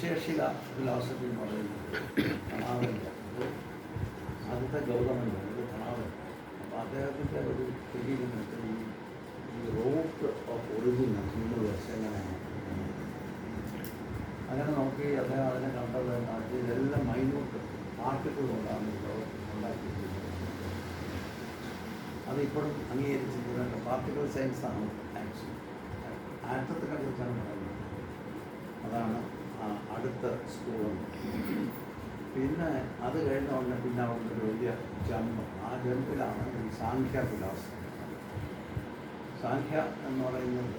ശേഷിക philosophy എന്ന് പറയുന്നത് പ്രണാവില്ല. ആദ്യത്തെ ഗൗതമല്ല, ഇത് പ്രണാവൻ. അപ്പോൾ അദ്ദേഹത്തിൻ്റെ ഒരു തിരിയുന്ന ഈ റൂട്ട് ഓഫ് ഒറിജിൻ യൂണിവേഴ്സ് എങ്ങനെയാണ് അങ്ങനെ നോക്കി അദ്ദേഹം അതിനെ കണ്ടത് ഇതെല്ലാം മൈന്യൂട്ട് പാർട്ടിക്കിൾ കൊണ്ടാണ് ഈ ലോകത്തിൽ ഉണ്ടാക്കിയിരിക്കുന്നത്. അതിപ്പോഴും അംഗീകരിച്ചിരിക്കുന്നത് പാർട്ടിക്കിൾ സയൻസാണ്. ആക്ച്വലി ആറ്റത്തിനെ കുറിച്ചാണ് പറയുന്നത്. അതാണ് അടുത്ത സ്കൂളുണ്ട്. പിന്നെ അത് കഴിഞ്ഞ ഉടനെ പിന്നെ അവിടെ ഒരു വലിയ ജമ്പ്. ആ ജമ്പിലാണ് ഈ സാഖ്യ ഫിലോസഫി. സാഖ്യ എന്ന് പറയുന്നത്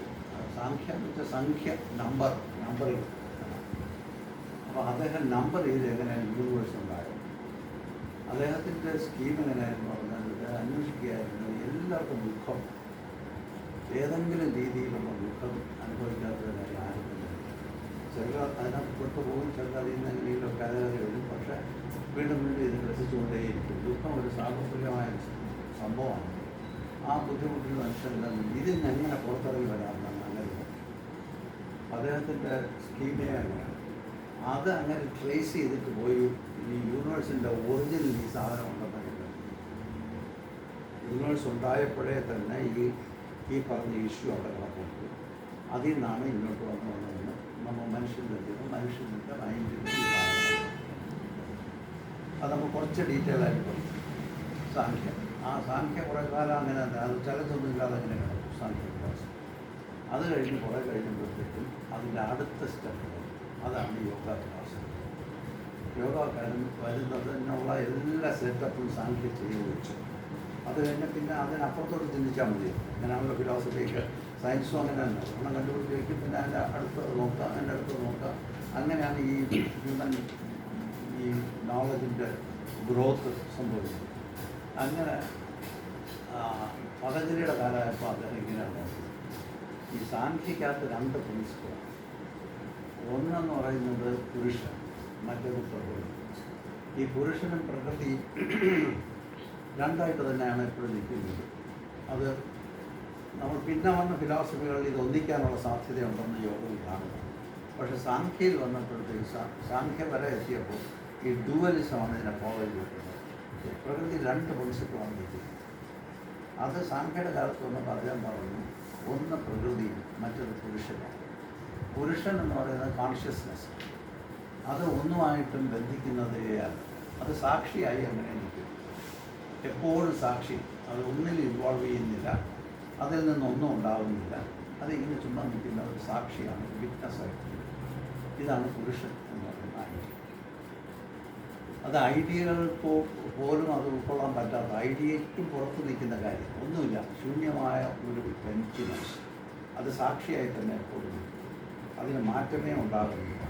സാഖ്യ എന്ന് വെച്ചാൽ സംഖ്യ, നമ്പറിങ്. അപ്പോൾ അദ്ദേഹം നമ്പർ ചെയ്ത് എങ്ങനെയാണ് യൂണിവേഴ്സ് ഉണ്ടായത്. അദ്ദേഹത്തിൻ്റെ സ്കീം എങ്ങനെയായിരുന്നു പറഞ്ഞാൽ അന്വേഷിക്കുകയായിരുന്നു എല്ലാവർക്കും ദുഃഖം, ഏതെങ്കിലും രീതിയിലുള്ള ദുഃഖം അനുഭവിക്കാത്തവരായി ആരും ചിലർ അതിനകത്ത് പെട്ടുപോകും, ചിലർ അതിൽ നിന്ന് എങ്ങനെയൊക്കെ കരകയറി വരും. പക്ഷേ വീണ്ടും വീണ്ടും ഇത് രസിച്ചുകൊണ്ടേയിരിക്കും. ദുഃഖം ഒരു സാർവത്രികമായ സംഭവമാണ്. ആ ബുദ്ധിമുട്ടിൽ മനുഷ്യരെല്ലാം ഇതിൽ നിന്ന് എങ്ങനെ പുറത്തിറങ്ങി വരാമെന്നാണ് അങ്ങനെ അദ്ദേഹത്തിൻ്റെ സ്കീമേ അങ്ങനെയാണ്. അത് അങ്ങനെ ട്രേസ് ചെയ്തിട്ട് പോയി ഈ യൂണിവേഴ്സിൻ്റെ ഒറിജിനൽ ഈ സാധനം ഉണ്ടെന്നറിയില്ല. യൂണിവേഴ്സ് ഉണ്ടായപ്പോഴേ തന്നെ ഈ പറഞ്ഞ ഇഷ്യൂ അവിടെ കിടപ്പുണ്ട്. അതിൽ നിന്നാണ് ഇങ്ങോട്ട് വന്നതെന്ന് നമ്മൾ മനുഷ്യൻ്റെ മൈൻഡിൻ്റെ അത് നമ്മൾ കുറച്ച് ഡീറ്റെയിൽ ആയിട്ട് പറയും. സാഖ്യം, ആ സാഖ്യം കുറേ കാലം അങ്ങനെ തന്നെ, അത് ചിലതൊന്നും ഇല്ലാതെ അങ്ങനെ കിടക്കും സാഖ്യ ക്ലാസ്. അത് കഴിഞ്ഞ് കുറേ കഴിയുമ്പോഴത്തേക്കും അതിൻ്റെ അടുത്ത സ്റ്റെപ്പ് അതാണ് യോഗ ക്ലാസ്. യോഗക്കാരൻ വരുന്നതിനുള്ള എല്ലാ സെറ്റപ്പും സാഖ്യം ചെയ്ത് വെച്ചു. അത് കഴിഞ്ഞ് പിന്നെ അതിനപ്പുറത്തോട്ട് ചിന്തിച്ചാൽ മതി. അങ്ങനെയാണല്ലോ ഫിലോസഫിക്ക്. സയൻസും അങ്ങനെ തന്നെ ഒരെണ്ണം കണ്ടുപിടിച്ച് വയ്ക്കും, പിന്നെ അതിൻ്റെ അടുത്തത് നോക്കാം, അതിൻ്റെ അടുത്തത് നോക്കാം. അങ്ങനെയാണ് ഈ ഹ്യൂമൻ ഈ നോളജിൻ്റെ ഗ്രോത്ത് സംഭവിക്കുന്നത്. അങ്ങനെ പതഞ്ജലിയുടെ കാലമായപ്പോൾ അദ്ദേഹം ഇങ്ങനെയാണ് നോക്കുന്നത്. ഈ സാഖ്യക്കകത്ത് രണ്ട് പ്രിൻസിപ്പളാണ്. ഒന്നെന്ന് പറയുന്നത് പുരുഷൻ, മറ്റൊരു പ്രകൃതി. ഈ പുരുഷനും പ്രകൃതിയും രണ്ടായിട്ട് തന്നെയാണ് എപ്പോഴും നിൽക്കുന്നത്. അത് നമ്മൾ പിന്നെ വന്ന ഫിലോസഫികളിൽ ഇത് ഒന്നിക്കാനുള്ള സാധ്യതയുണ്ടെന്ന് യോഗയിൽ കാണുക. പക്ഷേ സാഖ്യയിൽ വന്നപ്പോഴത്തേക്ക് സാഖ്യ വരെ എത്തിയപ്പോൾ ഈ ഡുവലിസമാണ് ഇതിനെ ഫോളോ ചെയ്തിട്ടുള്ളത്. പ്രകൃതി രണ്ട് പ്രിൻസിപ്പിളാണ് നിൽക്കുന്നത്. അത് സാഖ്യയുടെ കാലത്ത് വന്നപ്പോൾ അദ്ദേഹം പറഞ്ഞു, ഒന്ന് പ്രകൃതിയും മറ്റൊരു പുരുഷനാണ്. പുരുഷൻ എന്ന് പറയുന്നത് കോൺഷ്യസ്നെസ്. അത് ഒന്നുമായിട്ടും ബന്ധിക്കുന്നതേ അല്ല. അത് സാക്ഷിയായി അങ്ങനെ നിൽക്കും, എപ്പോഴും സാക്ഷി. അത് ഒന്നിൽ ഇൻവോൾവ് ചെയ്യുന്നില്ല, അതിൽ നിന്നൊന്നും ഉണ്ടാകുന്നില്ല. അത് ഇങ്ങനെ ചുമ്മാ നിൽക്കുന്ന ഒരു സാക്ഷിയാണ്, വിറ്റ്നസ്സായിട്ട്. ഇതാണ് പുരുഷൻ എന്ന് പറയുന്ന ഐഡിയ. അത് ഐഡിയകൾക്ക് പോലും അത് ഉൾക്കൊള്ളാൻ പറ്റാത്ത, ഐഡിയയ്ക്കും പുറത്ത് നിൽക്കുന്ന കാര്യം ഒന്നുമില്ല, ശൂന്യമായ ഒരു എംപ്റ്റിനെസ്. അത് സാക്ഷിയായി തന്നെ എപ്പോഴും നിൽക്കും. അതിന് മാറ്റമേ ഉണ്ടാകുന്നില്ല.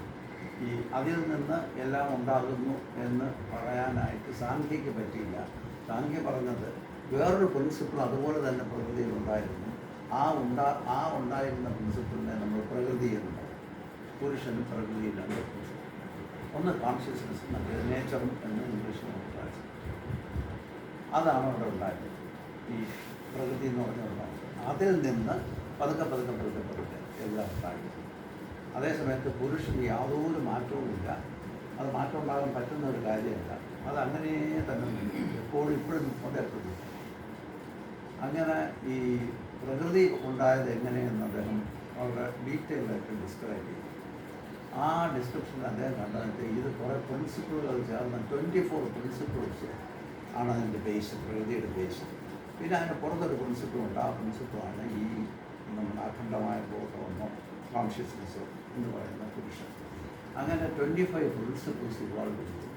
ഈ അതിൽ നിന്ന് എല്ലാം ഉണ്ടാകുന്നു എന്ന് പറയാനായിട്ട് സാഖ്യയ്ക്ക് പറ്റിയില്ല. സാഖ്യ പറഞ്ഞത് വേറൊരു പ്രിൻസിപ്പിൾ അതുപോലെ തന്നെ പ്രകൃതിയിൽ ഉണ്ടായിരുന്നു. ആ ഉണ്ടായിരുന്ന പ്രിൻസിപ്പിളിനെ നമ്മൾ പ്രകൃതി എന്ന് പറയും. പുരുഷനും പ്രകൃതിയിലാണ് ഒന്ന് കോൺഷ്യസ്നെസ്, മറ്റേ നേച്ചറും എന്ന് ഇംഗ്ലീഷിൽ നമുക്ക് അതാണ് അവിടെ ഉണ്ടായത്. ഈ പ്രകൃതി എന്ന് പറഞ്ഞുണ്ടായത് അതിൽ നിന്ന് പതുക്കെ എല്ലാം ഉണ്ടായി. അതേസമയത്ത് പുരുഷന് യാതൊരു മാറ്റവുമില്ല. അത് മാറ്റം ഉണ്ടാകാൻ പറ്റുന്ന ഒരു കാര്യമല്ല. അതങ്ങനെ തന്നെ എപ്പോഴും ഇപ്പോഴും കൊണ്ടെപ്പോഴും. അങ്ങനെ ഈ പ്രകൃതി ഉണ്ടായത് എങ്ങനെയെന്ന് അദ്ദേഹം വളരെ ഡീറ്റെയിലായിട്ട് ഡിസ്ക്രൈബ് ചെയ്തു. ആ ഡിസ്ക്രിപ്ഷനിൽ അദ്ദേഹം കണ്ടത് ഇത് കുറേ പ്രിൻസിപ്പിളുകൾ ചേർന്ന് 24 പ്രിൻസിപ്പിൾസ് ആണ് അതിൻ്റെ ബേസ്, പ്രകൃതിയുടെ ബേസ്. പിന്നെ അതിന് പുറത്തൊരു പ്രിൻസിപ്പിളുണ്ട്. ആ പ്രിൻസിപ്പിളാണ് ഈ നമ്മുടെ അഖണ്ഡമായ ബോധമോ കോൺഷ്യസ്നെസ്സോ എന്ന് പറയുന്ന പുരുഷൻ. അങ്ങനെ 25 പ്രിൻസിപ്പിൾസ് ഇവോൾവ് ചെയ്തു.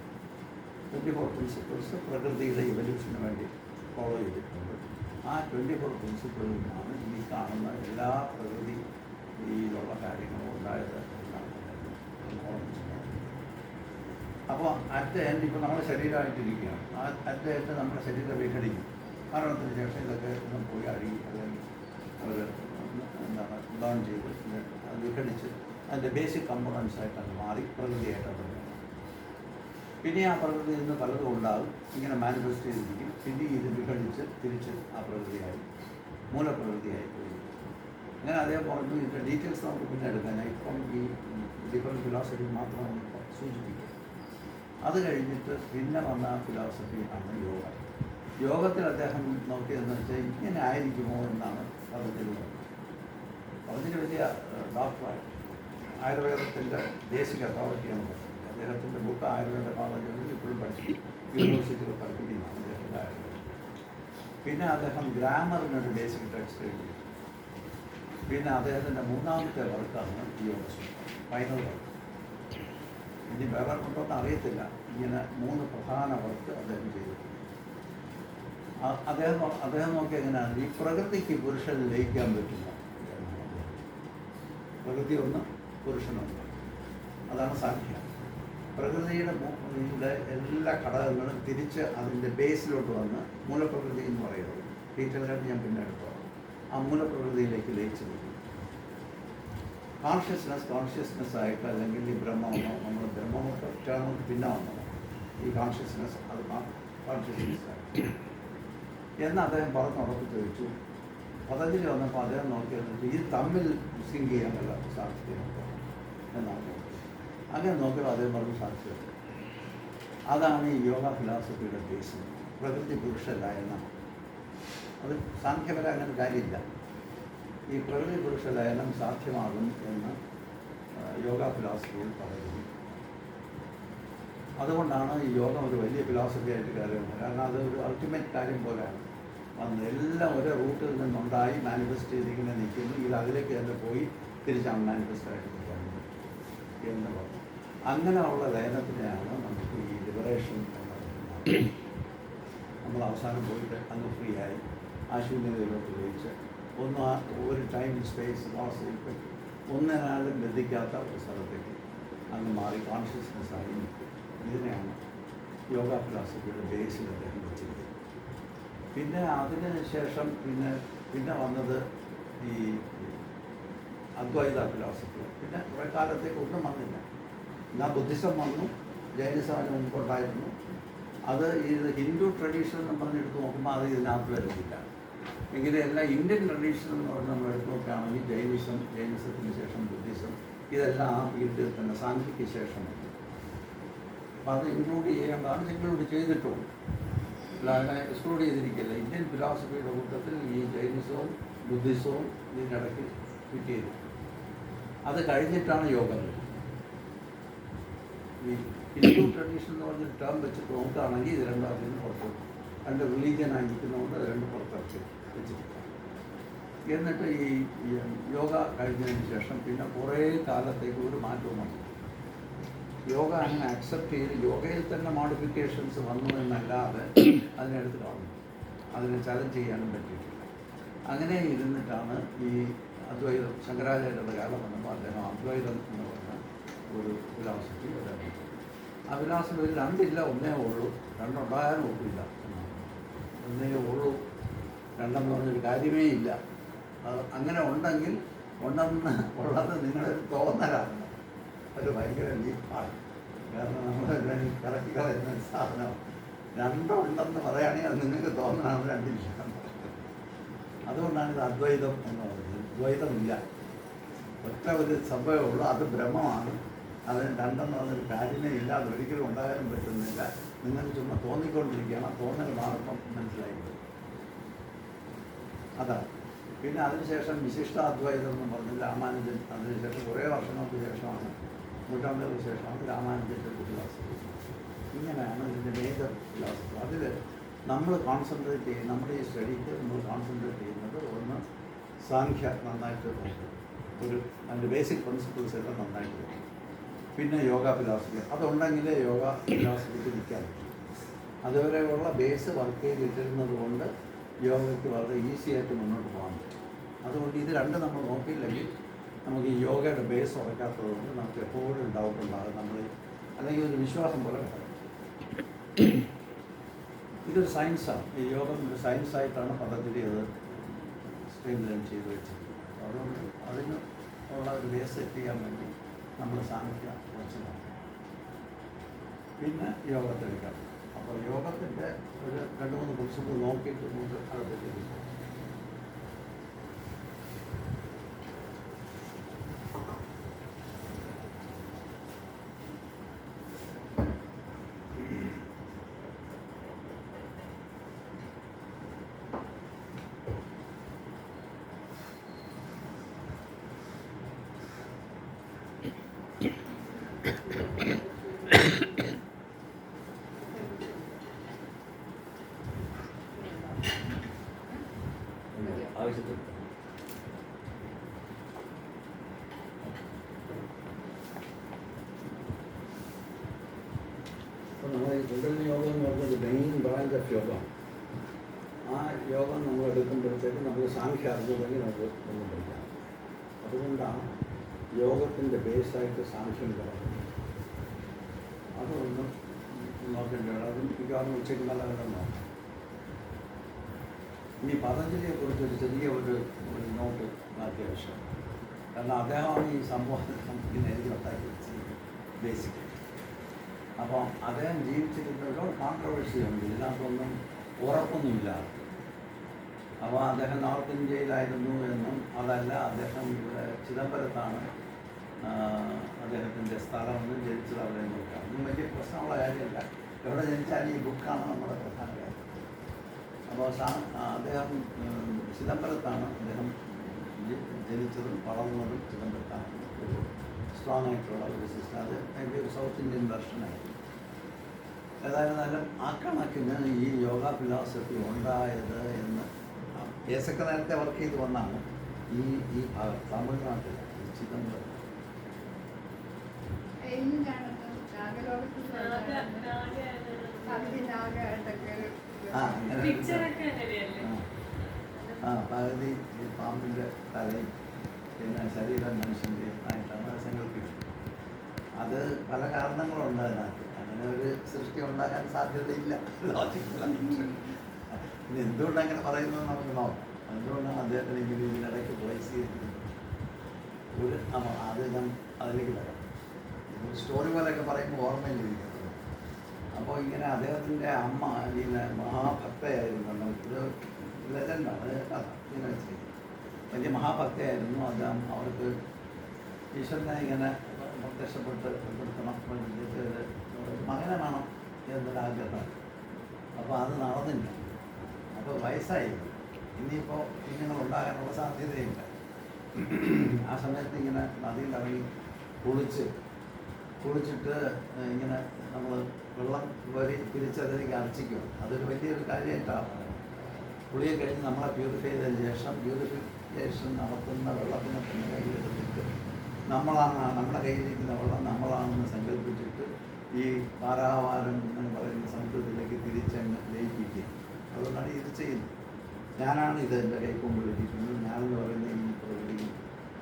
24 പ്രിൻസിപ്പിൾസ് പ്രകൃതിയുടെ ഇവല്യൂഷന് വേണ്ടി ഫോളോ ചെയ്തിട്ടുണ്ട്. ആ 24 പ്രിൻസിപ്പിളിൽ നിന്നാണ് ഈ കാണുന്ന എല്ലാ പ്രകൃതിയിലുള്ള കാര്യങ്ങളും ഉണ്ടായത് എന്നാണ് ഓർമ്മിച്ചത്. അപ്പോൾ അറ്റ് എൻഡ് ഇപ്പോൾ നമ്മുടെ ശരീരമായിട്ടിരിക്കുകയാണ്. ആ അറ്റ് എൻഡ് നമ്മുടെ ശരീരം വിഘടിക്കും. മരണത്തിന് ശേഷം ഇതൊക്കെ പോയി അഴുകി അല്ലെങ്കിൽ അവർ എന്താണ് ബേൺ ചെയ്ത് അത് വിഘടിച്ച് അതിൻ്റെ ബേസിക് കമ്പോണൻസ് ആയിട്ട് അത് മാറി പ്രകൃതിയായിട്ട് അത് പിന്നെ ആ പ്രകൃതിയിൽ നിന്ന് പലതും ഉണ്ടാകും, ഇങ്ങനെ മാനിഫെസ്റ്റ് ചെയ്തിരിക്കും. പിന്നെ ഇത് വിഘടിച്ച് തിരിച്ച് ആ പ്രകൃതിയായി മൂലപ്രകൃതിയായി പോയി. അങ്ങനെ അതേ പറഞ്ഞു. ഇതിൻ്റെ ഡീറ്റെയിൽസ് നമുക്ക് പിന്നെ എടുക്കാൻ. ഇപ്പം ഈ ലിബറൽ ഫിലോസഫി മാത്രമാണ് സൂചിപ്പിക്കുക. അത് കഴിഞ്ഞിട്ട് പിന്നെ വന്ന ഫിലോസഫി ആണ് യോഗ. യോഗത്തിൽ അദ്ദേഹം നോക്കിയതെന്ന് വെച്ചാൽ ഇങ്ങനെ ആയിരിക്കുമോ എന്നാണ് പതഞ്ജലി പറഞ്ഞത്. പതഞ്ജലി വലിയ ഡോക്ടറാണ്, ആയുർവേദത്തിൻ്റെ ബേസിക് അതോറിറ്റിയാണ് പറഞ്ഞത്. അദ്ദേഹത്തിൻ്റെ ബുക്ക് ആയുർവേദ കോളേജുകളിൽ ഇപ്പോഴും യൂണിവേഴ്സിറ്റികൾ പഠിപ്പിക്കുന്നതാണ് അദ്ദേഹത്തിൻ്റെ ആയുർവേദം. പിന്നെ അദ്ദേഹം ഗ്രാമറിനൊരു ബേസിക് ടെക്സ്റ്റ് എഴുതി. പിന്നെ അദ്ദേഹത്തിൻ്റെ മൂന്നാമത്തെ വർക്കാണ് യോഗസൂത്രം, ഫൈനൽ വർക്ക്. ഇനി വേറെ ഉണ്ടോന്ന് അറിയത്തില്ല. ഇങ്ങനെ 3 പ്രധാന വർക്ക് അദ്ദേഹം ചെയ്തിട്ടുണ്ട്. അദ്ദേഹം നോക്കി എങ്ങനെയാണ് ഈ പ്രകൃതിക്ക് പുരുഷന് ലയിക്കാൻ പറ്റില്ല. പ്രകൃതി ഒന്ന്, പുരുഷനൊന്ന്. അതാണ് സാഖ്യം. പ്രകൃതിയുടെ എല്ലാ ഘടകങ്ങളും തിരിച്ച് അതിൻ്റെ ബേസിലോട്ട് വന്ന് മൂലപ്രകൃതി എന്ന് പറയുന്നത് ഡീറ്റെയിലായിട്ട് ഞാൻ പിന്നെ എടുത്തോളാം. ആ മൂലപ്രകൃതിയിലേക്ക് ലയിച്ചു നിൽക്കും. കോൺഷ്യസ്നെസ് ആയിട്ട്, അല്ലെങ്കിൽ ഈ ബ്രഹ്മമെന്നോ നമ്മൾ ബ്രഹ്മമൊക്കെ ചേർന്ന് പിന്നെ വന്നോ ഈ കോൺഷ്യസ്നെസ്, അത് കോൺഷ്യസ്നെസ് ആയിട്ട് എന്ന് അദ്ദേഹം പറഞ്ഞുറപ്പിച്ച് വെച്ചു. പതഞ്ജലി വന്നപ്പോൾ അദ്ദേഹം നോക്കിയത് ഇത് തമ്മിൽ സിങ്ക് ചെയ്യാനുള്ള സാധ്യതയുണ്ടോ എന്നാണ് നോക്കിയത്. അങ്ങനെ നോക്കിയപ്പോൾ അദ്ദേഹം പറഞ്ഞ സാധ്യത. അതാണ് ഈ യോഗ ഫിലോസഫിയുടെ ബേസ്. പ്രകൃതി പുരുഷല്ല എന്നാണ്. അത് സാഖ്യപര അങ്ങനെ കാര്യമില്ല. ഈ പ്രകൃതി പുരുഷ ലയനം സാധ്യമാകും എന്ന് യോഗ ഫിലോസഫിയിൽ പറയുന്നു. അതുകൊണ്ടാണ് ഈ യോഗം ഒരു വലിയ ഫിലോസഫി ആയിട്ട് കാര്യമുണ്ട്. കാരണം അത് ഒരു അൾട്ടിമേറ്റ് കാര്യം പോലെയാണ്. വന്ന് എല്ലാം ഒരേ റൂട്ടിൽ നിന്നുണ്ടായി മാനിഫെസ്റ്റ് ചെയ്തിങ്ങനെ നിൽക്കുന്നു. ഇത് അതിലേക്ക് തന്നെ പോയി തിരിച്ചാണ് മാനിഫെസ്റ്റായിട്ട് നിൽക്കുന്നത് എന്ന് പറഞ്ഞു. അങ്ങനെയുള്ള ലയനത്തിനെയാണ് നമുക്ക് ഈ ലിബറേഷൻ എന്ന് പറയുന്നത്. നമ്മൾ അവസാനം പോയിട്ട് അങ്ങ് ഫ്രീ ആയി ആശൂന്യതയിലോട്ട് ലയിച്ച് ഒരു ടൈം സ്പേസ് ലോസ് ഒന്നിനാളും ബന്ധിക്കാത്ത ഒരു സ്ഥലത്തേക്ക് അങ്ങ് മാറി കോൺഷ്യസ്നെസ്സായി നിൽക്കും. ഇതിനെയാണ് യോഗ ഫിലോസഫിയുടെ ബേസിൽ അദ്ദേഹം വെച്ചിരിക്കുന്നത്. പിന്നെ അതിന് ശേഷം പിന്നെ വന്നത് ഈ അദ്വൈത ഫിലോസഫി. പിന്നെ കുറേ കാലത്തേക്ക് ഒന്നും വന്നില്ല. എന്നാൽ ബുദ്ധിസം വന്നു, ജൈനിസം അതിന് മുമ്പുണ്ടായിരുന്നു. അത് ഇത് ഹിന്ദു ട്രഡീഷൻ എന്ന് പറഞ്ഞെടുത്ത് നോക്കുമ്പോൾ അത് ഇതിനകത്ത് വരുന്നില്ല. എങ്കിലും എല്ലാം ഇന്ത്യൻ ട്രഡീഷൻ എന്ന് പറഞ്ഞ് നമ്മൾ എടുത്ത് നോക്കുകയാണെങ്കിൽ ജൈനിസത്തിന് ശേഷം ബുദ്ധിസം, ഇതെല്ലാം ആ ഫീൽഡിൽ തന്നെ സാഖ്യയ്ക്ക് ശേഷമുണ്ട്. അപ്പോൾ അത് ഇൻക്ലൂഡ് ചെയ്യേണ്ടതാണ്, ഇൻക്ലൂഡ് ചെയ്തിട്ടുള്ളൂ. അല്ലാതെ എക്സ്ക്ലൂഡ് ചെയ്തിരിക്കില്ല. ഇന്ത്യൻ ഫിലോസഫിയുടെ കൂട്ടത്തിൽ ഈ ജൈനിസവും ബുദ്ധിസവും ഇതിനിടയ്ക്ക് ഫിറ്റ് ചെയ്തു. അത് കഴിഞ്ഞിട്ടാണ് യോഗം. ഈ ഹിന്ദു ട്രഡീഷൻ എന്ന് പറഞ്ഞൊരു ടേം വെച്ചിട്ട് നോക്കുകയാണെങ്കിൽ ഇത് രണ്ടും അതിൽ നിന്ന് പുറത്ത്, രണ്ട് റിലീജിയനായിരിക്കുന്നതുകൊണ്ട് അത് രണ്ട് പുറത്തിറക്കി വെച്ചിരിക്കാം. എന്നിട്ട് ഈ യോഗ കഴിഞ്ഞതിന് ശേഷം പിന്നെ കുറേ കാലത്തേക്ക് ഒരു മാറ്റവും വന്നു. യോഗ അങ്ങനെ അക്സെപ്റ്റ് ചെയ്ത് യോഗയിൽ തന്നെ മോഡിഫിക്കേഷൻസ് വന്നു എന്നല്ലാതെ അതിനെടുത്ത് കാണുന്നു, അതിനെ ചലഞ്ച് ചെയ്യാനും പറ്റിയിട്ടില്ല. അങ്ങനെ ഇരുന്നിട്ടാണ് ഈ അദ്വൈതം, ശങ്കരാചാര്യരുടെ കാലം വന്നപ്പോൾ അദ്ദേഹം അദ്വൈതം എന്ന് പറഞ്ഞ ഒരു ഫിലോസഫി അദ്ദേഹം. ആ ഫിലോസഫി രണ്ടില്ല, ഒന്നേ ഉള്ളൂ. രണ്ടുണ്ടായാലും ഒക്കില്ല എന്നാണ്. ഒന്നേ ഉള്ളൂ, രണ്ടെന്ന് പറഞ്ഞൊരു കാര്യമേ ഇല്ല. അത് അങ്ങനെ ഉണ്ടെങ്കിൽ ഉണ്ടെന്ന് ഉള്ളത് നിങ്ങളുടെ തോന്നലാണ്. അത് ഭയങ്കര ലീപ്പാണ്. കാരണം നമ്മൾ കറക്കി കളയുന്ന സാധനം രണ്ടുണ്ടെന്ന് പറയുകയാണെങ്കിൽ അത് നിങ്ങൾക്ക് തോന്നലാണ് രണ്ടില്ല. അതുകൊണ്ടാണ് ഇത് അദ്വൈതം എന്ന് പറയുന്നത്. ദ്വൈതമില്ല, ഒറ്റ ഒരു സംഭവമേ ഉള്ളൂ, അത് ബ്രഹ്മമാണ്. അതിന് രണ്ടെന്ന് പറഞ്ഞൊരു കാര്യമേ ഇല്ല, അത് ഒരിക്കലും ഉണ്ടാകാനും പറ്റുന്നില്ല. നിങ്ങൾക്ക് ചുമ്മാ തോന്നിക്കൊണ്ടിരിക്കുകയാണ്, തോന്നൽ മാർഗം മനസ്സിലായത് അതാണ്. പിന്നെ അതിനുശേഷം വിശിഷ്ടാദ്വൈതം എന്ന് പറഞ്ഞ് രാമാനുജൻ, അതിനുശേഷം കുറേ വർഷങ്ങൾക്ക് ശേഷമാണ്, നൂറ്റാണ്ടുകൾക്ക് ശേഷമാണ് രാമാനുജൻ്റെ ഫിലോസഫി. ഇങ്ങനെയാണ് ഇതിൻ്റെ മേജർ ഫിലോസഫി. അതിൽ നമ്മൾ കോൺസെൻട്രേറ്റ് ചെയ്യും, നമ്മുടെ ഈ സ്റ്റഡിക്ക് നമ്മൾ കോൺസെൻട്രേറ്റ് ചെയ്യുന്നത് ഒന്ന് സാഖ്യ നന്നായിട്ട് നോക്കും, അതിൻ്റെ ബേസിക് പ്രിൻസിപ്പിൾസ് എല്ലാം നന്നായിട്ട് നോക്കും. പിന്നെ യോഗ ഫിലോസഫി, അതുണ്ടെങ്കിലേ യോഗ ഫിലോസഫിക്ക് നിൽക്കാൻ പറ്റും. അതുവരെയുള്ള ബേസ് വർക്ക് ചെയ്തിട്ടിരുന്നത് കൊണ്ട് യോഗയ്ക്ക് വളരെ ഈസി ആയിട്ട് മുന്നോട്ട് പോകാൻ പറ്റും. അതുകൊണ്ട് ഇത് രണ്ടും നമ്മൾ നോക്കിയില്ലെങ്കിൽ നമുക്ക് ഈ യോഗയുടെ ബേസ് ഉറക്കാത്തത് കൊണ്ട് നമുക്ക് എപ്പോഴും ഡൗട്ട് ഉണ്ടാകും. നമ്മൾ അല്ലെങ്കിൽ ഒരു വിശ്വാസം പോലെ കിടക്കും. ഇതൊരു സയൻസാണ്. ഈ യോഗം ഒരു സയൻസായിട്ടാണ് പതഞ്ജലി അത് സ്ട്രീംലൈൻ ചെയ്ത് വെച്ചിരിക്കുന്നത്. അതുകൊണ്ട് അതിന് ഉള്ള ഒരു ബേസ് സെറ്റ് ചെയ്യാൻ വേണ്ടി നമ്മൾ സാഖ്യ വെച്ച് നോക്കാം. പിന്നെ യോഗത്തിലേക്കാം. അപ്പോൾ യോഗത്തിൻ്റെ ഒരു 2-3 പ്രിൻസിപ്പിൾ നോക്കിയിട്ട് നമുക്ക് അകത്തേക്ക് പോകാം. നമ്മൾ ഈ കുണ്ടലിനി യോഗം എന്ന് പറഞ്ഞത് മെയിൻ ബ്രാഞ്ച് ഓഫ് യോഗം. ആ യോഗം നമ്മൾ എടുക്കുമ്പോഴത്തേക്ക് നമ്മൾ സാഖ്യം അറിഞ്ഞില്ലെങ്കിൽ നമുക്ക് ഒന്നും പഠിക്കാം. അതുകൊണ്ടാണ് യോഗത്തിൻ്റെ ബേസായിട്ട് സാഖ്യം പറയുന്നത്. അതൊന്നും നോക്കേണ്ടത്. അതും മിക്കവാറും ഉച്ചയ്ക്ക് നല്ല നോക്കാം. ഇനി പതഞ്ജലിയെക്കുറിച്ച് ഒരു ചെറിയ ഒരു നോട്ട് അത്യാവശ്യം. കാരണം അദ്ദേഹമാണ് ഈ സംഭവം ഇങ്ങനെ എഴുതി ഉണ്ടാക്കി വെച്ചത് ബേസിക്കലി. അപ്പം അദ്ദേഹം ജീവിച്ചിരുന്ന ഒരുപാട് കോൺട്രവേഴ്സി ഉണ്ട്, ഇതിനകത്തൊന്നും ഉറപ്പൊന്നുമില്ല. അപ്പോൾ അദ്ദേഹം നോർത്ത് ഇന്ത്യയിലായിരുന്നു എന്നും അതല്ല അദ്ദേഹം ഇവിടെ ചിദംബരത്താണ് അദ്ദേഹത്തിൻ്റെ സ്ഥലമെന്നും ജനിച്ചത് അവിടെ നോക്കാം. ഒന്നും വലിയ പ്രശ്നമുള്ള കാര്യമല്ല. എവിടെ ജനിച്ചാലും ഈ ബുക്കാണ് നമ്മുടെ പ്രധാന കാര്യം. അപ്പോൾ അദ്ദേഹം ചിദംബരത്താണ് അദ്ദേഹം ജനിച്ചതും വളർന്നതും ചിദംബരത്താണ്. ഒരു സ്ട്രോങ് ആയിട്ടുള്ള ഒരു സിസ്റ്റം. അത് അതിൻ്റെ ഒരു സൗത്ത് ഇന്ത്യൻ വെർഷനായിരുന്നു. ഏതായിരുന്നാലും ആ കണക്കിന് ഈ യോഗ ഫിലോസഫി ഉണ്ടായത് എന്ന് കേസൊക്കെ നേരത്തെ വർക്ക് ചെയ്ത് വന്നാണ് ഈ തമിഴ്നാട്ടിൽ ചിദംബരം. പകുതി പാമ്പിൻ്റെ തലയും പിന്നെ ശരീരം മനുഷ്യൻ്റെ ആയിട്ടാണ് സങ്കല്പിക്കുന്നത്. അത് പല കാരണങ്ങളുണ്ട് അതിനകത്ത്. അങ്ങനെ ഒരു സൃഷ്ടി ഉണ്ടാകാൻ സാധ്യതയില്ല ലോജിക്കലായിട്ട്. പിന്നെ എന്തുകൊണ്ട് അങ്ങനെ പറയുന്നത് നമുക്ക് നോക്കാം. എന്തുകൊണ്ടാണ് അദ്ദേഹത്തിന് ഇങ്ങനെ ഇതിനിടയ്ക്ക് വോയിസ് ചെയ്തിരിക്കുന്നത്? അത് ഞാൻ അതിലേക്ക് വരാം. സ്റ്റോറി പോലെയൊക്കെ പറയുമ്പോൾ ഓർമ്മയിലിരിക്കുന്നത്. അപ്പോൾ ഇങ്ങനെ അദ്ദേഹത്തിൻ്റെ അമ്മ ഇങ്ങനെ മഹാഭക്തയായിരുന്നു. ഇത് ലെജൻഡാണ് കഥ ഇങ്ങനെ വെച്ചിരിക്കുന്നത്. വലിയ മഹാഭക്തയായിരുന്നു. അത് അവർക്ക് ഈശ്വരനെ ഇങ്ങനെ പ്രത്യക്ഷപ്പെട്ട് കൊടുക്കണം, മകനെ വേണം എന്നൊരാഗ്രഹം. അപ്പോൾ അത് നടന്നില്ല. അപ്പോൾ വയസ്സായി. ഇനിയിപ്പോൾ കുഞ്ഞുങ്ങളുണ്ടാകാനുള്ള സാധ്യതയില്ല. ആ സമയത്ത് ഇങ്ങനെ നദിയിലിറങ്ങി കുളിച്ചിട്ട് ഇങ്ങനെ നമ്മൾ വെള്ളം കോരി തിരിച്ചതിലേക്ക് അർച്ചിക്കും. അതൊരു വലിയൊരു കാര്യമായിട്ടാണ്. കുളിയെ കഴിഞ്ഞ് നമ്മളെ പ്യൂരിഫൈ ചെയ്തതിന് ശേഷം പ്യൂരിഫിക്കേഷൻ നടത്തുന്ന വെള്ളത്തിനെ തന്നെ കയ്യിലെടുത്തിട്ട് നമ്മുടെ കയ്യിലിരിക്കുന്ന വെള്ളം നമ്മളാണെന്ന് സങ്കല്പിച്ചിട്ട് ഈ പാരാവാരം എന്ന് പറയുന്ന സമുദ്രത്തിലേക്ക് തിരിച്ചങ്ങ് ലയിപ്പിക്കുക. അതുകൊണ്ടാണ് ഇത് ചെയ്യുന്നത്. ഞാനാണ് ഇത് എൻ്റെ കൈക്കൊണ്ടിരിക്കുന്നത്. ഞാനെന്ന് പറയുന്ന ഈ പ്രകൃതി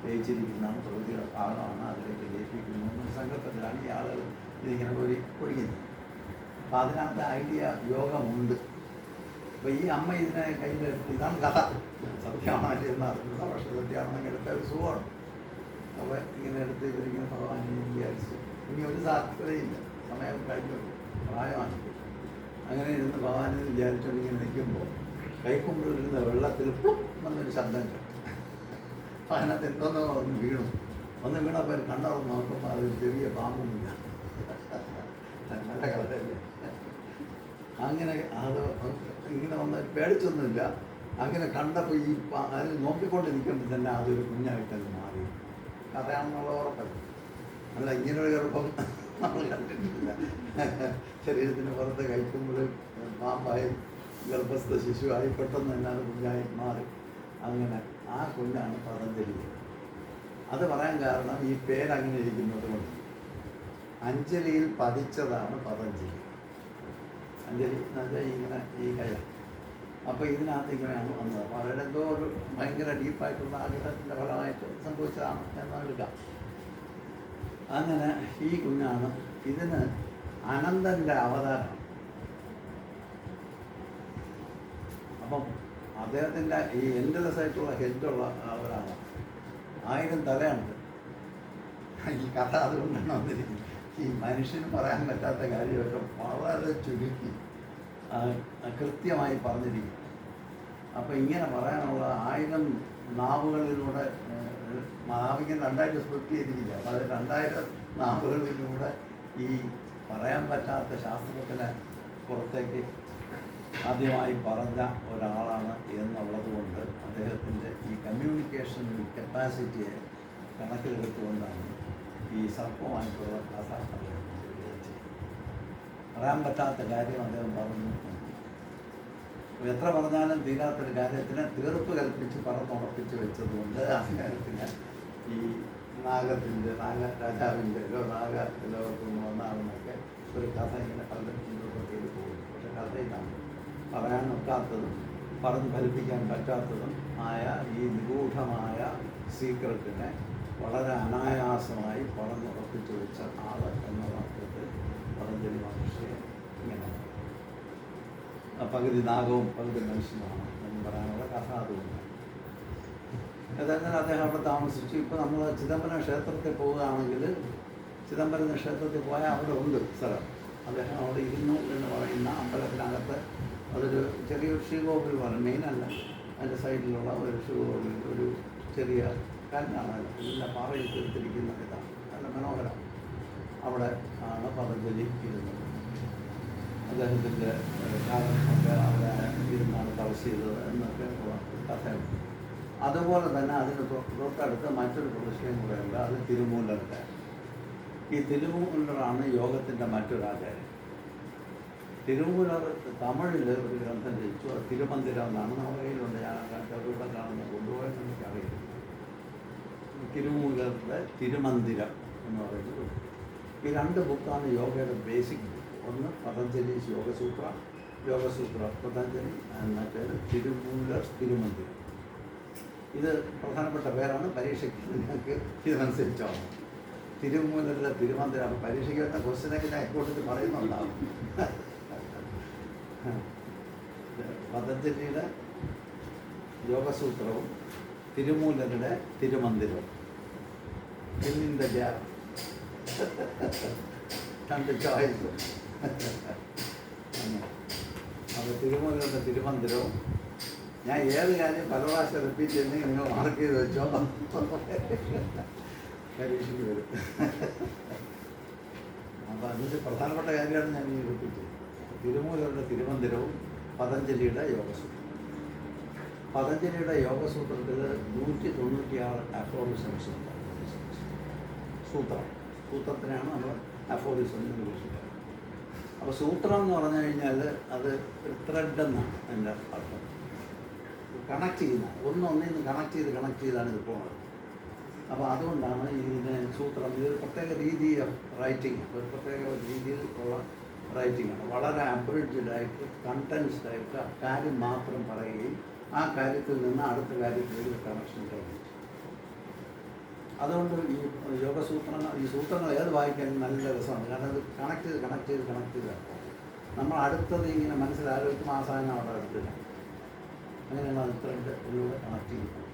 ലയിച്ചിരിക്കുന്നതാണ്, പ്രകൃതിയുടെ ഭാഗമാണ്, അതിലേക്ക് ലയിപ്പിക്കുന്നു എന്ന സങ്കല്പത്തിലാണ് ഈ ആളുകൾ ഇതിങ്ങനെ ഒഴുകുന്നത്. അപ്പം അതിനകത്ത് ഐഡിയ യോഗമുണ്ട്. അപ്പോൾ ഈ അമ്മ ഇതിനെ കയ്യിലെടുത്ത്, ഇതാണ് കഥ, സത്യമാണോ എന്ന് അറിഞ്ഞില്ല. പക്ഷേ സത്യമാണെന്നെങ്കിൽ എടുത്ത ഒരു സുഖമാണ്. അപ്പോൾ ഇങ്ങനെ എടുത്ത് ഇവരിങ്ങനെ ഭഗവാനെ വിചാരിച്ചു. ഇനി ഒരു സാധ്യതയില്ല, സമയം കഴിഞ്ഞു, പ്രായമാണ്. അങ്ങനെ ഇരുന്ന് ഭഗവാനെ വിചാരിച്ചുകൊണ്ട് ഇങ്ങനെ നിൽക്കുമ്പോൾ കൈക്കുമ്പിളിരുന്ന വെള്ളത്തിൽ എന്നൊരു ശബ്ദം കേട്ടു. അപ്പം അതിനകത്ത് എന്തോന്നോ ഒന്ന് വീണപ്പോൾ കണ്ടവർ നോക്കുമ്പോൾ അതൊരു ചെറിയ പാമ്പൊന്നുമില്ല. നല്ല കഥയല്ലേ. അങ്ങനെ അത് ഇങ്ങനെ വന്ന് പേടിച്ചൊന്നുമില്ല. അങ്ങനെ കണ്ടപ്പോൾ ഈ അതിൽ നോക്കിക്കൊണ്ടിരിക്കുമ്പോൾ തന്നെ അതൊരു കുഞ്ഞായിട്ടത് മാറി. കഥയാണെന്നുള്ള ഉറപ്പല്ല. അല്ല, ഇങ്ങനൊരു ഗർഭം നമ്മൾ കണ്ടിട്ടില്ല. ശരീരത്തിന് പുറത്ത് കഴിക്കുമ്പോൾ പാമ്പായി ഗർഭസ്ഥ ശിശുവായി പെട്ടെന്ന് തന്നെ അത് കുഞ്ഞായി മാറി. അങ്ങനെ ആ കുഞ്ഞാണ് പതഞ്ജലി. അത് പറയാൻ കാരണം ഈ പേരങ്ങനെ ഇരിക്കുന്നത് കൊണ്ട്. അഞ്ജലിയിൽ പതിച്ചതാണ് പതഞ്ജലി. അഞ്ജലി എന്നുവെച്ചാൽ ഇങ്ങനെ ഈ കയ. അപ്പോൾ ഇതിനകത്ത് ഇങ്ങനെയാണ് വന്നത്. വളരെ എന്തോ ഒരു ഭയങ്കര ഡീപ്പായിട്ടുള്ള ആഗ്രഹത്തിൻ്റെ ഫലമായിട്ട് സംഭവിച്ചതാണ് എന്നെടുക്കാം. അങ്ങനെ ഈ കുഞ്ഞാണ്. ഇതിന് അനന്തൻ്റെ അവതാരം. അപ്പം അദ്ദേഹത്തിൻ്റെ ഈ എൻഡ്ലെസ് ആയിട്ടുള്ള ഹെഡുള്ള അവരാണ്. 1000 തലയുണ്ട്. ഈ കഥ അതുകൊണ്ടാണ് വന്നിരിക്കുന്നത്. ഈ മനുഷ്യന് പറയാൻ പറ്റാത്ത കാര്യമൊക്കെ വളരെ ചുരുക്കി കൃത്യമായി പറഞ്ഞിരിക്കും. അപ്പോൾ ഇങ്ങനെ പറയാനുള്ള 1000 നാവുകളിലൂടെ നാവിങ്ങനെ 2 സ്പ്ലിറ്റ് ചെയ്തിരിക്കുക. അപ്പോൾ അത് 2000 നാവുകളിലൂടെ ഈ പറയാൻ പറ്റാത്ത ശാസ്ത്രത്തിനെ പുറത്തേക്ക് ആദ്യമായി പറഞ്ഞ ഒരാളാണ് എന്നുള്ളത് കൊണ്ട് അദ്ദേഹത്തിൻ്റെ ഈ കമ്മ്യൂണിക്കേഷൻ കപ്പാസിറ്റിയെ കണക്കിലെടുത്തുകൊണ്ടാണ് ഈ സർപ്പമായിട്ടുള്ള കഥ പറയാൻ പറ്റാത്ത കാര്യം അദ്ദേഹം പറഞ്ഞു. എത്ര പറഞ്ഞാലും തീരാത്തൊരു കാര്യത്തിന് തീർപ്പ് കൽപ്പിച്ച് പറഞ്ഞുറപ്പിച്ച് വെച്ചതുകൊണ്ട് അദ്ദേഹത്തിന് ഈ നാഗരാജാവിൻ്റെ നാഗലോകത്തിൽ നിന്ന് വന്നാണെന്നൊക്കെ ഒരു കഥ ഇങ്ങനെ പലരും മുന്നോട്ട് ചെയ്ത് പോകും. പക്ഷെ കഥ ഇതാണ്, പറയാനൊക്കാത്തതും പറഞ്ഞ് ഫലിപ്പിക്കാൻ പറ്റാത്തതും ആയ ഈ നിഗൂഢമായ സീക്രട്ടിനെ വളരെ അനായാസമായി പറഞ്ഞുറപ്പിച്ചു വെച്ച ആൾ എന്ന വാക്യത്തിൽ പതഞ്ജലി മഹർഷിയെ ഇങ്ങനെ പകുതി നാഗവും പകുതി മനുഷ്യനുമാണ് എന്ന് പറയാനുള്ള കഥ അതുകൊണ്ട്. ഏതായാലും അദ്ദേഹം അവിടെ താമസിച്ചു. ഇപ്പോൾ നമ്മൾ ചിദംബരം ക്ഷേത്രത്തിൽ പോവുകയാണെങ്കിൽ ചിദംബരം ക്ഷേത്രത്തിൽ പോയാൽ അവിടെ ഉണ്ട് സ്ഥലം. അദ്ദേഹം അവിടെ ഇരുന്നു എന്ന് പറയുന്ന അമ്പലത്തിനകത്ത് അതൊരു ചെറിയൊരു ശ്രീകോവിൽ പോലെ, മെയിനല്ല, അതിൻ്റെ സൈഡിലുള്ള ഒരു ശ്രീകോവിൽ, ഒരു ചെറിയ കല്ലാണ്, എല്ലാ പാറയിൽ തീർത്തിരിക്കുന്ന ഇതാണ്, നല്ല മനോഹരം. അവിടെ ആണ് പതഞ്ജലി ഇരുന്നത്. അദ്ദേഹത്തിൻ്റെ കാലമൊക്കെ അവിടെ ഇരുന്നാണ് തപസ് ചെയ്തത് എന്നൊക്കെ കഥയുണ്ട്. അതുപോലെ തന്നെ അതിന് തൊട്ടടുത്ത് മറ്റൊരു പ്രതിഷ്ഠയും കൂടെയുണ്ട്, അത് തിരുമൂലരുടെ. ഈ തിരുമൂലറാണ് യോഗത്തിൻ്റെ മറ്റൊരാചാര്യം. തിരുമൂലർ തമിഴിൽ ഒരു ഗ്രന്ഥം രചിച്ചു, അത് തിരുമന്ദിരം എന്നാണ് നമ്മുടെ കയ്യിലുണ്ട്. ഞാൻ ഇവിടെ കാണുന്ന കൊണ്ടുപോയെന്ന് എനിക്കറിയില്ല. തിരുമൂലരുടെ തിരുമന്ദിരം എന്ന് പറയുന്നത് ഈ രണ്ട് ബുക്കാണ് യോഗയുടെ ബേസിക് ബുക്ക്. ഒന്ന് പതഞ്ജലീസ് യോഗസൂത്ര പതഞ്ജലി, മറ്റേത് തിരുമൂലർ തിരുമന്ദിരം. ഇത് പ്രധാനപ്പെട്ട പേരാണ്. പരീക്ഷയ്ക്ക് നിങ്ങൾക്ക് ഇതനുസരിച്ചാണ് തിരുമൂലരുടെ തിരുമന്ദിരം. പരീക്ഷയ്ക്ക് വരുന്ന ക്വസ്റ്റ്യനൊക്കെ ഞാൻ എക്കോട്ടിട്ട് പറയുന്നുണ്ടാവും. പതഞ്ജലിയുടെ യോഗസൂത്രവും തിരുമൂലരുടെ തിരുമന്ദിരവും, ഇന്നിൻ്റെ ഗ്യാപ്പ് രണ്ട് ചോയ്സ്. അപ്പോൾ തിരുമൂലരുടെ തിരുമന്ദിരവും ഞാൻ ഏത് കാര്യം പല പ്രാവശ്യം റിപ്പീറ്റ് ചെയ്യുന്നെങ്കിൽ നിങ്ങൾ മാർക്ക് ചെയ്ത് വെച്ചോ, പരീക്ഷയ്ക്ക് വരും. അപ്പോൾ അതിൻ്റെ പ്രധാനപ്പെട്ട കാര്യമാണ് ഞാൻ ഈ റിപ്പീറ്റ് ചെയ്യുന്നത്. തിരുമൂലരുടെ തിരുമന്ദിരവും പതഞ്ജലിയുടെ യോഗസൂത്രം. പതഞ്ജലിയുടെ യോഗസൂത്രത്തിൽ 196 അഫോറിസംസ് ഉണ്ട്. സൂത്രത്തിനാണ് നമ്മൾ അഫോറിസം എന്ന് വിളിക്കുന്നത്. അപ്പോൾ സൂത്രം എന്ന് പറഞ്ഞു കഴിഞ്ഞാൽ അത് ഒരു ത്രെഡ് എന്നാണ് എൻ്റെ അർത്ഥം. കണക്ട് ചെയ്യുന്ന ഒന്നൊന്നിന്ന് കണക്ട് ചെയ്താണ് ഇത് പോകുന്നത്. അപ്പോൾ അതുകൊണ്ടാണ് ഇതിനെ സൂത്രം. ഇതൊരു പ്രത്യേക രീതി റൈറ്റിംഗ്, ഒരു പ്രത്യേക രീതിയിൽ ഉള്ള റൈറ്റിംഗാണ്. വളരെ അബ്രിഡ്ജഡായിട്ട് കണ്ടൻസ്ഡായിട്ട് കാര്യം മാത്രം പറയുകയും ആ കാര്യത്തിൽ നിന്ന് അടുത്ത കാര്യത്തിലേക്ക് കണക്ഷൻ കഴിയും. അതുകൊണ്ട് ഈ യോഗസൂത്രങ്ങൾ, ഈ സൂത്രങ്ങൾ ഏത് വായിക്കാനും നല്ല രസമാണ്. കാരണം അത് കണക്ട് ചെയ്ത് നമ്മൾ അടുത്തത് ഇങ്ങനെ മനസ്സിലാലോചിക്കും, അവസാനം അവിടെ അടുത്തില്ല. അങ്ങനെയാണ് അത് ത്രെഡിലൂടെ കണക്ട് ചെയ്യുന്നത്.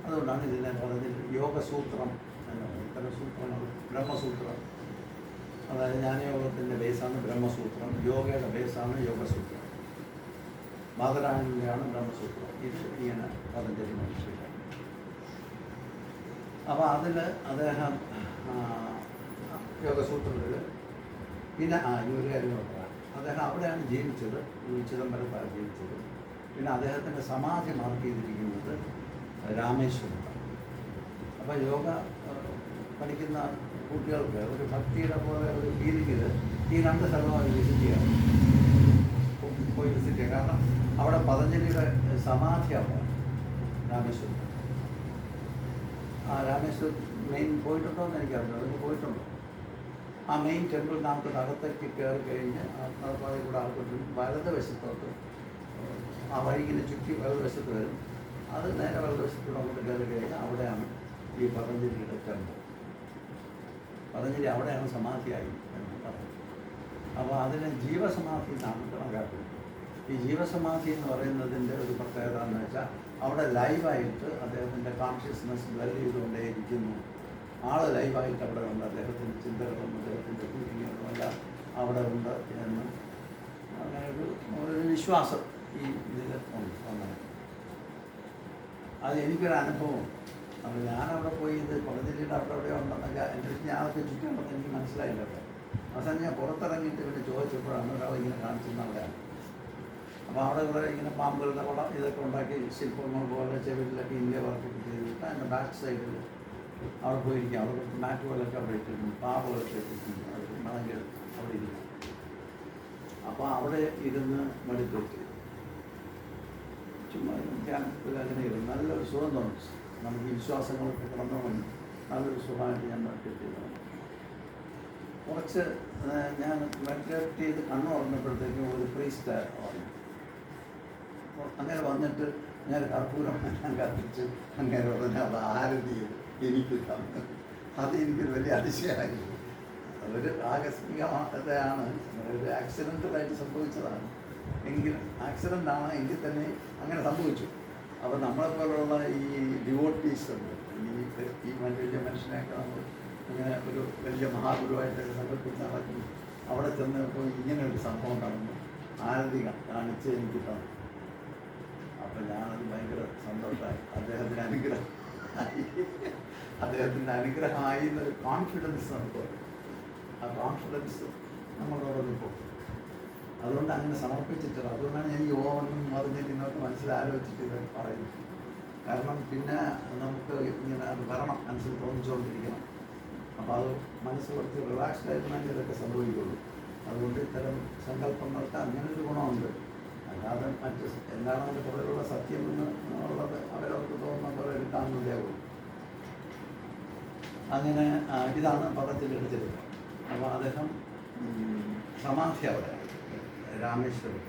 അതുകൊണ്ടാണ് ഇതിനെ പറഞ്ഞത് യോഗസൂത്രം എന്നാണ്. ഇത്തരം സൂത്രങ്ങൾ ബ്രഹ്മസൂത്രം, അതായത് ജ്ഞാനയോഗത്തിൻ്റെ ബേസാണ് ബ്രഹ്മസൂത്രം, യോഗയുടെ ബേസാണ് യോഗസൂത്രം, ബാദരായണൻ്റെയാണ് ബ്രഹ്മസൂത്രം. ഇത് ഇങ്ങനെ പതഞ്ജലി മഹർഷി. അപ്പോൾ അതിൽ അദ്ദേഹം യോഗസൂത്രത്തിൽ പിന്നെ ഈ ഒരു കാര്യം പറയാം. അദ്ദേഹം അവിടെയാണ് ജീവിച്ചത്, ചിദംബരത്താണ് ജീവിച്ചത്. പിന്നെ അദ്ദേഹത്തിൻ്റെ സമാധി മാർക്ക് ചെയ്തിരിക്കുന്നത് രാമേശ്വരത്താണ്. അപ്പോൾ യോഗ പഠിക്കുന്ന കുട്ടികൾക്ക് ഒരു ഭക്തിയുടെ പോലെ ഒരു ഫീലിംഗിൽ ഈ രണ്ട് സ്ഥലമായി വിസിറ്റ് ചെയ്യാം, പോയി വിസിറ്റ് ചെയ്യാം. കാരണം അവിടെ പതഞ്ജലിയുടെ സമാധി അവിടെ രാമേശ്വരം. ആ രാമേശ്വരം മെയിൻ പോയിട്ടുണ്ടോ എന്ന് എനിക്കറിയില്ല. അതൊക്കെ പോയിട്ടുണ്ടോ? ആ മെയിൻ ടെമ്പിളിനകത്ത് അകത്തേക്ക് കയറി കഴിഞ്ഞ് നടപ്പാതെ കൂടെ ആൾക്കൊരു വലതുവശത്തോട്ട് ആ വഴി ഇങ്ങനെ ചുറ്റി വലതുവശത്ത് വരും. അത് നേരെ വലതുവശത്തൂടെ അങ്ങോട്ട് കയറി കഴിഞ്ഞാൽ അവിടെയാണ് ഈ പതഞ്ജലിയുടെ ടെമ്പിൾ. പതഞ്ജലി അവിടെയാണ് സമാധിയായി എന്ന് പറയും. അപ്പോൾ അതിനെ ജീവസമാധി എന്നാണ് കണക്കാക്കുന്നത്. ഈ ജീവസമാധി എന്ന് പറയുന്നതിൻ്റെ ഒരു പ്രത്യേകത എന്ന് വെച്ചാൽ അവിടെ ലൈവായിട്ട് അദ്ദേഹത്തിൻ്റെ കോൺഷ്യസ്നെസ് ബ്ലെൻഡ് ചെയ്തുകൊണ്ടേയിരിക്കുന്നു. ആൾ ലൈവായിട്ട് അവിടെ ഉണ്ട്. അദ്ദേഹത്തിൻ്റെ ചിന്തകളും അദ്ദേഹത്തിൻ്റെ ഫീലിങ്ങുകളും എല്ലാം അവിടെ ഉണ്ട് എന്ന് അങ്ങനെ ഒരു വിശ്വാസം ഈ ഇതിൽ ഉണ്ട്. അങ്ങനെ അത് എനിക്കൊരു അനുഭവം. അപ്പോൾ ഞാനവിടെ പോയി ഇത് പതഞ്ജലിയുടെ അവിടെ ഉണ്ടെന്നൊക്കെ എൻ്റെ അടുത്ത് ഞാനൊക്കെ ചുറ്റുണ്ടെന്ന് എനിക്ക് മനസ്സിലായില്ല. അവിടെ അവസാനം ഞാൻ പുറത്തിറങ്ങിയിട്ട് പിന്നെ ചോദിച്ചപ്പോഴാണ് ഒരാൾ ഇങ്ങനെ കാണിച്ചിരുന്ന അവിടെയാണ്. അപ്പോൾ അവിടെ ഇവിടെ ഇങ്ങനെ പാമ്പുകളുടെ വളം ഇതൊക്കെ ഉണ്ടാക്കി ശില്പങ്ങൾ പോലെ ചെവിലൊക്കെ ഇന്ത്യ വർക്കൊക്കെ ചെയ്തിട്ട് അതിൻ്റെ ബാക്ക് സൈഡിൽ അവിടെ പോയിരിക്കും. അവിടെ കുറച്ച് മാറ്റ് പോലൊക്കെ അവിടെ ഇട്ടിരുന്നു, പാമ്പുകളൊക്കെ ഇട്ടിരിക്കുന്നു. അവർ മണങ്കിൽ അവിടെ ഇരിക്കും. അപ്പോൾ അവിടെ ഇരുന്ന് മെഡിറ്റേറ്റ് ചുമ്മാ ധ്യാനത്തിൽ അങ്ങനെ ഇരുന്നു. നല്ലൊരു സുഖം തോന്നി. നമുക്ക് വിശ്വാസങ്ങളൊക്കെ കടന്നുകൊണ്ട് നല്ലൊരു സുഖമായിട്ട് ഞാൻ മെഡിറ്റേറ്റ് ചെയ്തു. കുറച്ച് ഞാൻ മെഡിറ്റേറ്റ് ചെയ്ത് കണ്ണു തുറന്നപ്പോഴത്തേക്കും ഒരു പ്രീസ്റ്റ് വന്നു. അപ്പോൾ അങ്ങനെ വന്നിട്ട് ഞാൻ കർപ്പൂരം ഞാൻ കത്തിച്ച് അങ്ങനെ ഉടനെ അത് ആരതി എനിക്ക് തന്നു. അത് എനിക്കൊരു വലിയ അതിശയമായി. അതൊരു ആകസ്മികമാണ്, ഒരു ആക്സിഡൻ്റലായിട്ട് സംഭവിച്ചതാണ്. എങ്കിലും ആക്സിഡൻ്റാണ് എങ്കിൽ തന്നെ അങ്ങനെ സംഭവിച്ചു. അപ്പോൾ നമ്മളെപ്പോലുള്ള ഈ ഡിവോട്ടീസ് ഉണ്ട്, ഈ വലിയ മനുഷ്യനെയൊക്കെ നമ്മൾ ഇങ്ങനെ ഒരു വലിയ മഹാഗുരുവായിട്ടൊക്കെ സങ്കല്പിച്ച് നടക്കുന്നു. അവിടെ ചെന്നപ്പോൾ ഇങ്ങനെ ഒരു സംഭവം നടന്നു, ആരതി കാണിച്ച് എനിക്ക് തന്നു. അപ്പം ഞാനത് ഭയങ്കര സന്തോഷമായി. അദ്ദേഹത്തിൻ്റെ അനുഗ്രഹമായി എന്നൊരു കോൺഫിഡൻസ് നമുക്ക് വരും. ആ കോൺഫിഡൻസ് നമ്മളോടൊന്ന് പോകും. അതുകൊണ്ട് അങ്ങനെ സമർപ്പിച്ചിട്ടില്ല. അതുകൊണ്ടാണ് ഞാൻ ഈ ഓവനും മറിഞ്ഞിരിക്കുന്നതൊക്കെ മനസ്സിലാലോചിച്ചിട്ട് ഇത് പറയുന്നത്. കാരണം പിന്നെ നമുക്ക് ഇങ്ങനെ അത് വരണം, മനസ്സിൽ തോന്നിച്ചുകൊണ്ടിരിക്കണം. അപ്പോൾ അത് മനസ്സ് കുറച്ച് റിലാക്സ്ഡ് ആയിരുന്നെങ്കിൽ ഇതൊക്കെ സംഭവിക്കുള്ളൂ. അതുകൊണ്ട് ഇത്തരം സങ്കല്പങ്ങൾക്ക് അങ്ങനെ ഒരു ഗുണമുണ്ട്. അല്ലാതെ മറ്റ് എന്താണ് അതിൻ്റെ പുറകിലുള്ള സത്യം എന്നുള്ളത് അവരവർക്ക് തോന്നുന്ന പോലെ എടുക്കാവുന്നതേ ഉള്ളൂ. അങ്ങനെ ഇതാണ് പദത്തിൻ്റെ ചരിത്രം. അപ്പോൾ അദ്ദേഹം സമാധി അവിടെ രാമേശ്വരം